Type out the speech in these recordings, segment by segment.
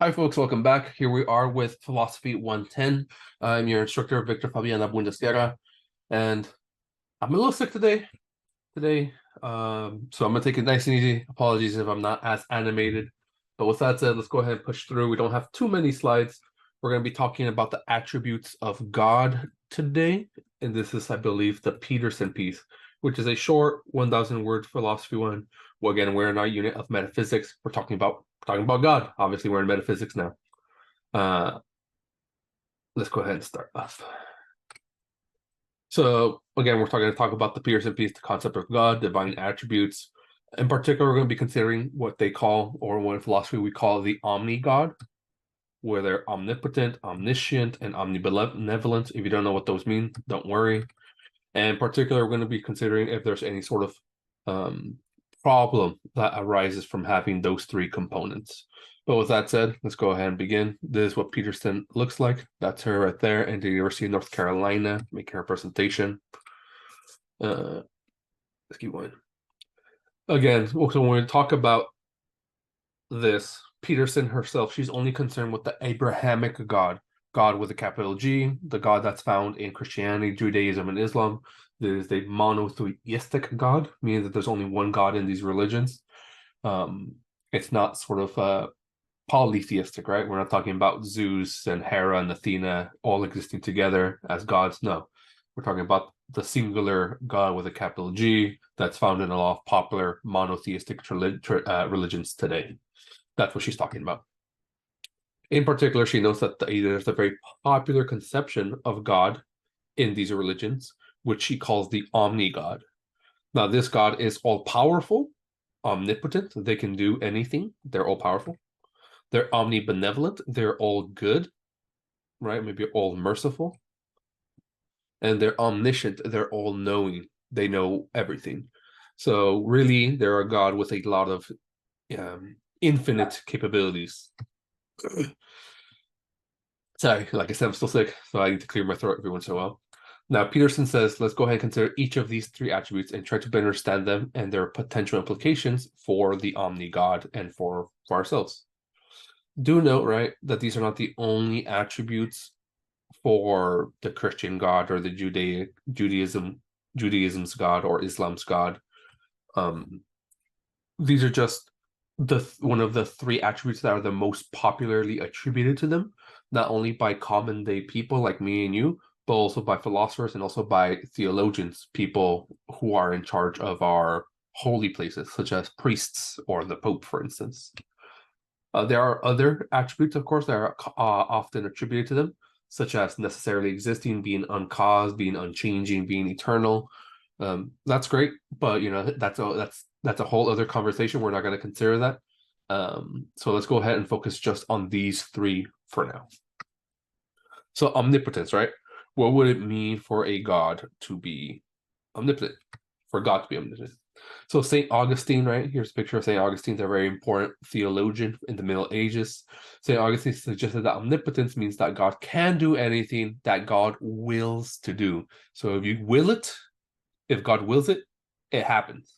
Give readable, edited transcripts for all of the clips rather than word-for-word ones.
Hi, folks. Welcome back. Here we are with Philosophy 110. I'm your instructor, Victor Fabiana Bundesguerra, and I'm a little sick today. So I'm gonna take it nice and easy. Apologies if I'm not as animated. But with that said, let's go ahead and push through. We don't have too many slides. We're gonna be talking about the attributes of God today, and this is, I believe, the Peterson piece, which is a short 1,000 word philosophy one. Well, again, we're in our unit of metaphysics. We're talking about God. Obviously, we're in metaphysics now. Uh, let's go ahead and start off. So again, we're going to talk about the Peterson piece, the concept of God, divine attributes. In particular, we're going to be considering what they call, or what in philosophy we call, the omni-God, where they're omnipotent, omniscient, and omnibenevolent. If you don't know what those mean, don't worry. And in particular, we're going to be considering if there's any sort of problem that arises from having those three components. But with that said, let's go ahead and begin. This is what Peterson looks like. That's her right there in the University of North Carolina making her presentation. Let's keep going. Again, so when we talk about this, Peterson herself, she's only concerned with the Abrahamic God, God with a capital G, the God that's found in Christianity, Judaism, and Islam. There's a monotheistic God, meaning that there's only one God in these religions. It's not sort of polytheistic, right? We're not talking about Zeus and Hera and Athena all existing together as gods. No, we're talking about the singular God with a capital G that's found in a lot of popular monotheistic religions today. That's what she's talking about. In particular, she notes that there's a very popular conception of God in these religions, which she calls the omni-God. Now, this God is all-powerful, omnipotent. They can do anything. They're all-powerful. They're omnibenevolent. They're all good, right? Maybe all merciful. And they're omniscient. They're all knowing. They know everything. So really, they're a God with a lot of infinite capabilities. Sorry, like I said, I'm still sick, so I need to clear my throat every once in a while. Now, Peterson says, let's go ahead and consider each of these three attributes and try to better understand them and their potential implications for the omni-God and for ourselves. Do note, right, that these are not the only attributes for the Christian God or the Judaism's God or Islam's God. These are just one of the three attributes that are the most popularly attributed to them, not only by common day people like me and you, but also by philosophers and also by theologians, people who are in charge of our holy places, such as priests or the Pope, for instance. There are other attributes, of course, that are often attributed to them, such as necessarily existing, being uncaused, being unchanging, being eternal. That's great, but that's a whole other conversation. We're not going to consider that. So let's go ahead and focus just on these three for now. So omnipotence, right? What would it mean for a God to be omnipotent? For God to be omnipotent? So St. Augustine, right? Here's a picture of St. Augustine, a very important theologian in the Middle Ages. St. Augustine suggested that omnipotence means that God can do anything that God wills to do. So if you will it, if God wills it, it happens.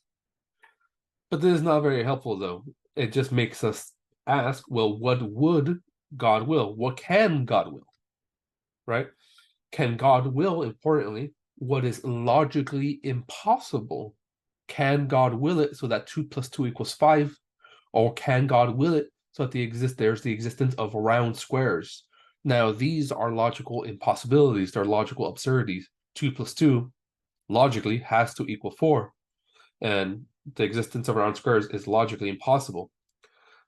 But this is not very helpful, though. It just makes us ask, well, what would God will? What can God will? Right? Can God will, importantly, what is logically impossible? Can God will it so that 2 + 2 = 5? Or can God will it so that there's the existence of round squares? Now, these are logical impossibilities. They're logical absurdities. 2 + 2 logically has to equal 4. And the existence of round squares is logically impossible.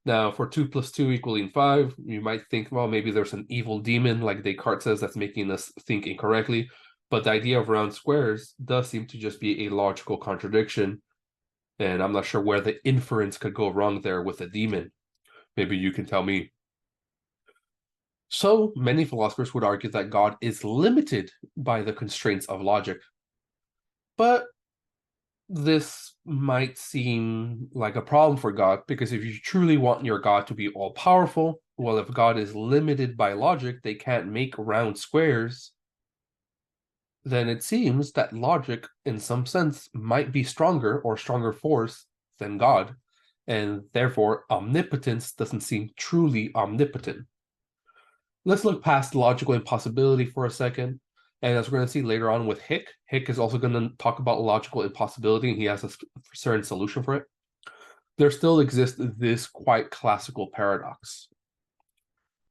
Now, for 2 + 2 = 5, you might think, well, maybe there's an evil demon, like Descartes says, that's making us think incorrectly. But the idea of round squares does seem to just be a logical contradiction. And I'm not sure where the inference could go wrong there with a demon. Maybe you can tell me. So many philosophers would argue that God is limited by the constraints of logic. But this might seem like a problem for God, because if you truly want your God to be all powerful, well, if God is limited by logic, they can't make round squares, then it seems that logic, in some sense, might be stronger or stronger force than God. and therefore omnipotence doesn't seem truly omnipotent. Let's look past logical impossibility for a second. And as we're going to see later on with Hick is also going to talk about logical impossibility, and he has a certain solution for it. There still exists this quite classical paradox.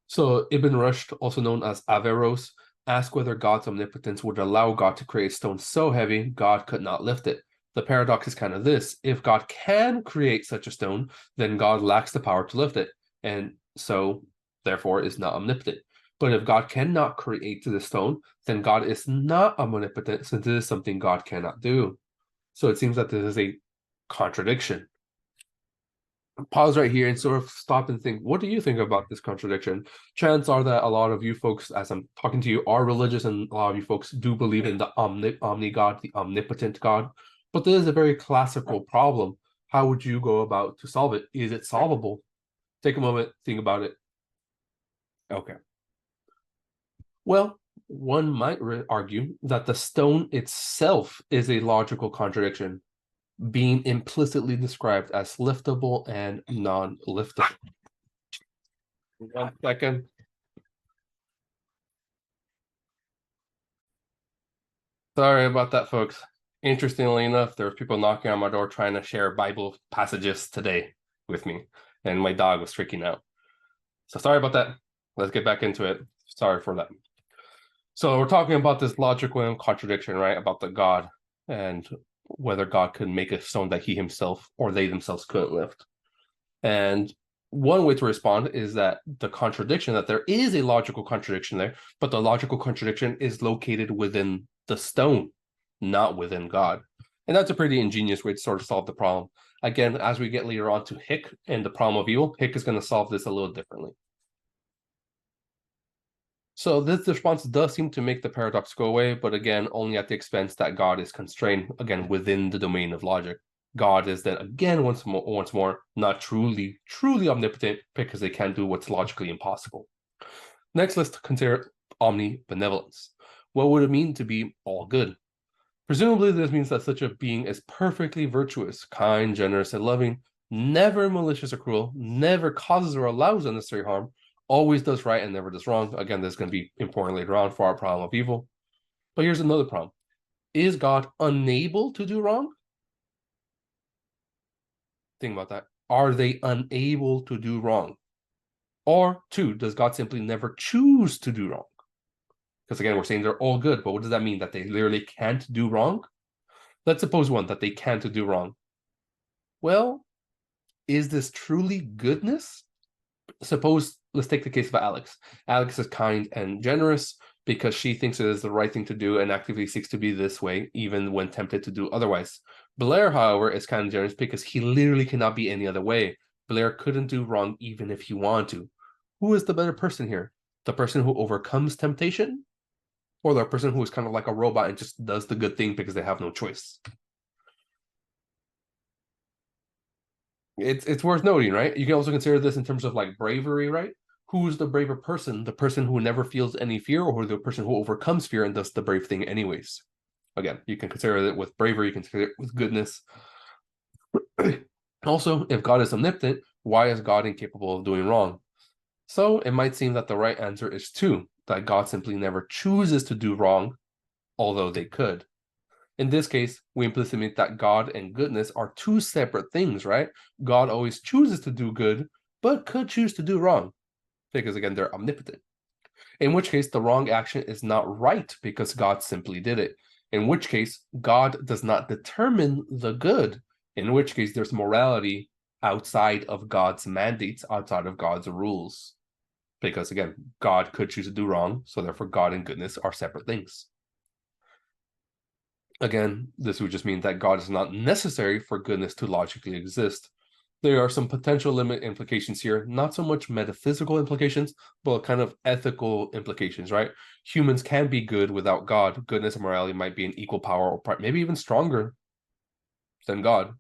So Ibn Rushd, also known as Averroes, asked whether God's omnipotence would allow God to create a stone so heavy God could not lift it. The paradox is kind of this: if God can create such a stone, then God lacks the power to lift it, and so therefore is not omnipotent. But if God cannot create the stone, then God is not omnipotent, since it is something God cannot do. So it seems that this is a contradiction. Pause right here and sort of stop and think, what do you think about this contradiction? Chances are that a lot of you folks, as I'm talking to you, are religious, and a lot of you folks do believe in the omni God, the omnipotent God. But this is a very classical problem. How would you go about to solve it? Is it solvable? Take a moment, think about it. Okay. Well, one might argue that the stone itself is a logical contradiction, being implicitly described as liftable and non-liftable. 1 second. Sorry about that, folks. Interestingly enough, there were people knocking on my door trying to share Bible passages today with me, and my dog was freaking out. So sorry about that. Let's get back into it. Sorry for that. So we're talking about this logical contradiction, right? About the God and whether God could make a stone that he himself or they themselves couldn't lift. And one way to respond is that the contradiction, that there is a logical contradiction there, but the logical contradiction is located within the stone, not within God. And that's a pretty ingenious way to sort of solve the problem. Again, as we get later on to Hick and the problem of evil, Hick is going to solve this a little differently. So this response does seem to make the paradox go away, but again, only at the expense that God is constrained, again, within the domain of logic. God is then again once more not truly omnipotent, because they can't do what's logically impossible. Next, let's consider omnibenevolence. What would it mean to be all good? Presumably, this means that such a being is perfectly virtuous, kind, generous, and loving, never malicious or cruel, never causes or allows unnecessary harm, always does right and never does wrong. Again, this is going to be important later on for our problem of evil. But here's another problem. Is God unable to do wrong? Think about that. Are they unable to do wrong? Or two, does God simply never choose to do wrong? Because again, we're saying they're all good, but what does that mean? That they literally can't do wrong? Let's suppose one, that they can't do wrong. Well, is this truly goodness? Suppose, let's take the case of Alex. Alex is kind and generous because she thinks it is the right thing to do and actively seeks to be this way, even when tempted to do otherwise. Blair, however, is kind and generous because he literally cannot be any other way. Blair couldn't do wrong even if he wanted to. Who is the better person here? The person who overcomes temptation? Or the person who is kind of like a robot and just does the good thing because they have no choice? It's worth noting, right? You can also consider this in terms of like bravery, right? Who's the braver person? The person who never feels any fear, or the person who overcomes fear and does the brave thing anyways? Again, you can consider it with bravery, you can consider it with goodness. Also, if God is omnipotent, why is God incapable of doing wrong? So it might seem that the right answer is two, that God simply never chooses to do wrong, although they could. In this case, we implicitly mean that God and goodness are two separate things, right? God always chooses to do good, but could choose to do wrong, because again, they're omnipotent. In which case, the wrong action is not right because God simply did it. In which case, God does not determine the good. In which case, there's morality outside of God's mandates, outside of God's rules. Because again, God could choose to do wrong, so therefore God and goodness are separate things. Again, this would just mean that God is not necessary for goodness to logically exist. There are some potential limit implications here, not so much metaphysical implications, but kind of ethical implications, right? Humans can be good without God. Goodness and morality might be in equal power, or maybe even stronger than God.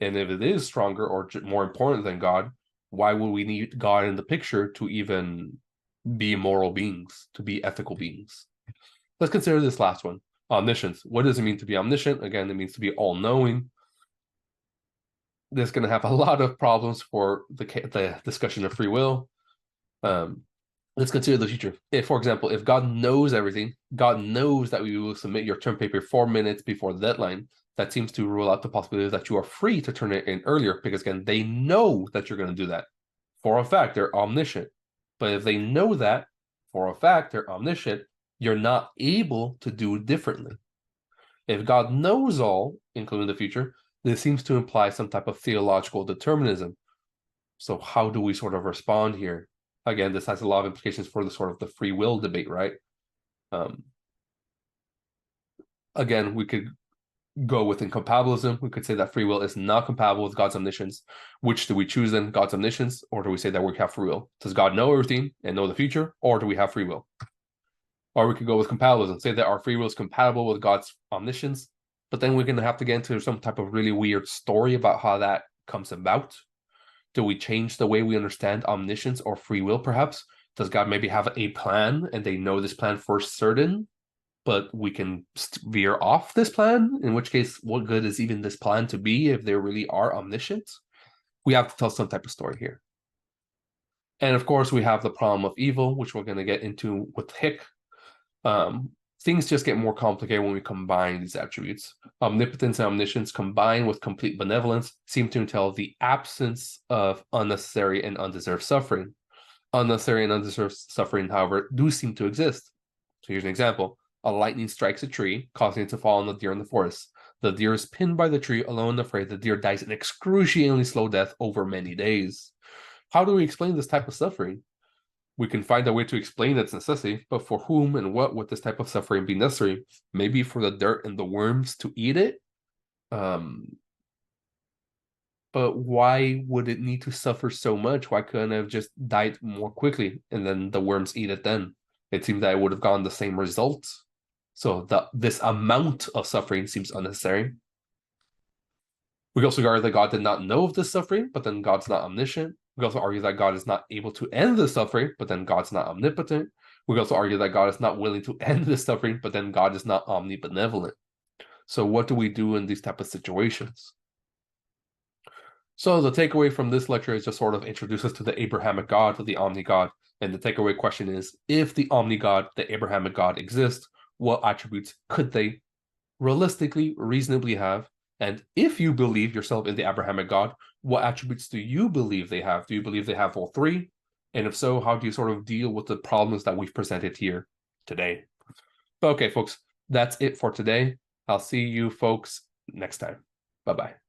And if it is stronger or more important than God, why would we need God in the picture to even be moral beings, to be ethical beings? Let's consider this last one. Omniscience. What does it mean to be omniscient? Again, it means to be all-knowing. this is going to have a lot of problems for the discussion of free will. Let's consider the future. If, for example, if God knows everything, God knows that we will submit your term paper 4 minutes before the deadline, that seems to rule out the possibility that you are free to turn it in earlier, because again, they know that you're going to do that. For a fact, they're omniscient. But if they know that, for a fact, they're omniscient, you're not able to do differently. If God knows all, including the future, this seems to imply some type of theological determinism. So how do we sort of respond here? Again, this has a lot of implications for the sort of the free will debate, right? Again, we could go with incompatibilism. We could say that free will is not compatible with God's omniscience. Which do we choose then, God's omniscience, or do we say that we have free will? Does God know everything and know the future, or do we have free will? Or we could go with compatibilism, say that our free will is compatible with God's omniscience, but then we're going to have to get into some type of really weird story about how that comes about. Do we change the way we understand omniscience or free will, perhaps? Does God maybe have a plan and they know this plan for certain, but we can veer off this plan? In which case, what good is even this plan to be if they really are omniscient? We have to tell some type of story here. And of course, we have the problem of evil, which we're going to get into with Hick. Things just get more complicated when we combine these attributes. Omnipotence and omniscience combined with complete benevolence seem to entail the absence of unnecessary and undeserved suffering. Unnecessary and undeserved suffering, however, do seem to exist. So here's an example. A lightning strikes a tree, causing it to fall on the deer in the forest. The deer is pinned by the tree, alone and afraid. The deer dies an excruciatingly slow death over many days. How do we explain this type of suffering? We can find a way to explain its necessity, but for whom and what would this type of suffering be necessary? Maybe for the dirt and the worms to eat it? But why would it need to suffer so much? Why couldn't it have just died more quickly and then the worms eat it then? It seems that it would have gotten the same result. So this amount of suffering seems unnecessary. We also argue that God did not know of this suffering, but then God's not omniscient. We also argue that God is not able to end the suffering, but then God's not omnipotent. We also argue that God is not willing to end the suffering, but then God is not omnibenevolent. So what do we do in these type of situations? So the takeaway from this lecture is just sort of introduce us to the Abrahamic God, to the Omni God. And the takeaway question is, if the Omni God, the Abrahamic God exists, what attributes could they realistically, reasonably have? And if you believe yourself in the Abrahamic God, what attributes do you believe they have? Do you believe they have all three? And if so, how do you sort of deal with the problems that we've presented here today? But okay, folks, that's it for today. I'll see you folks next time. Bye-bye.